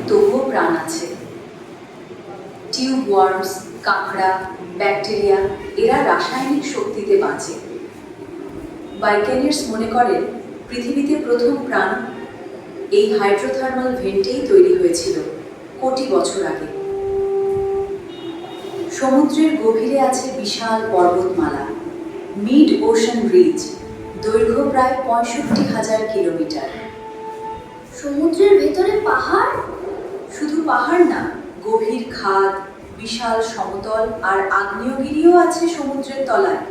তবুও প্রাণ আছে। টিউব ওয়ার্মস, কাঁকড়া, ব্যাকটেরিয়া এরা রাসায়নিক শক্তিতে বাঁচে। বাইকেনিয়ার্স মনে করেন পৃথিবীতে প্রথম প্রাণ এই হাইড্রোথার্মাল ভেন্টেই তৈরি হয়েছিল কোটি বছর আগে। সমুদ্রের গভীরে আছে বিশাল পর্বতমালা, মিড ওশান রিজ, দৈর্ঘ্য প্রায় ৬৫,০০০ কিলোমিটার। সমুদ্রের ভেতরে পাহাড়? শুধু পাহাড় না, গভীর খাদ, বিশাল সমতল আর আগ্নেয়গিরিও আছে সমুদ্রের তলায়।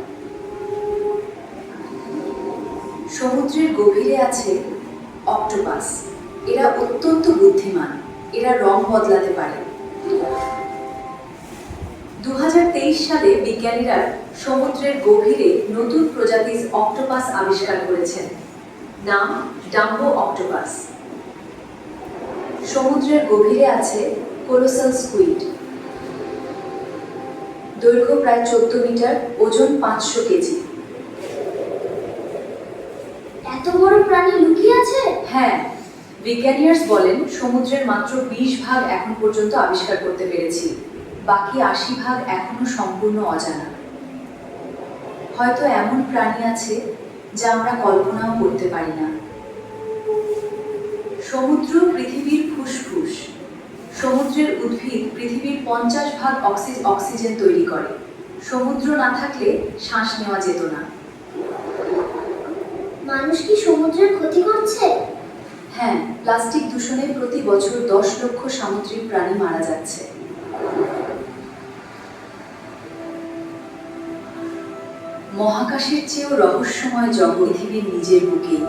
সমুদ্রের গভীরে আছে অক্টোপাস। এরা অত্যন্ত বুদ্ধিমান, এরা রং বদলাতে পারে। ২০২৩ সালে বিজ্ঞানীরা সমুদ্রের গভীরে নতুন প্রজাতির অক্টোপাস আবিষ্কার করেছেন, নাম ডাম্বো অক্টোপাস। সমুদ্রের গভীরে আছে কোলোসাল স্কুইড, দৈর্ঘ্য প্রায় ১৪ মিটার, ওজন ৫০০ কেজি। এত বড় প্রাণী লুকিয়ে আছে? হ্যাঁ, বিজ্ঞানীরা বলেন সমুদ্রের মাত্র ২০ ভাগ এখন পর্যন্ত আবিষ্কার করতে পেরেছি, বাকি ৮০ ভাগ এখনো সম্পূর্ণ অজানা। হয়তো এমন প্রাণী আছে যা আমরা কল্পনাও করতে পারি না। সমুদ্র পৃথিবীর ফুসফুস। সমুদ্রের উদ্ভিদ পৃথিবীর ৫০ ভাগ অক্সিজেন তৈরি করে। সমুদ্র না থাকলে শ্বাস নেওয়া যেত না। মানুষ কি সমুদ্রের ক্ষতি করছে? হ্যাঁ, প্লাস্টিক দূষণে প্রতি বছর ১০ লক্ষ সামুদ্রিক প্রাণী মারা যাচ্ছে। মহাকাশের চেয়েও রহস্যময় জগৎ পৃথিবীর নিজের বুকেই।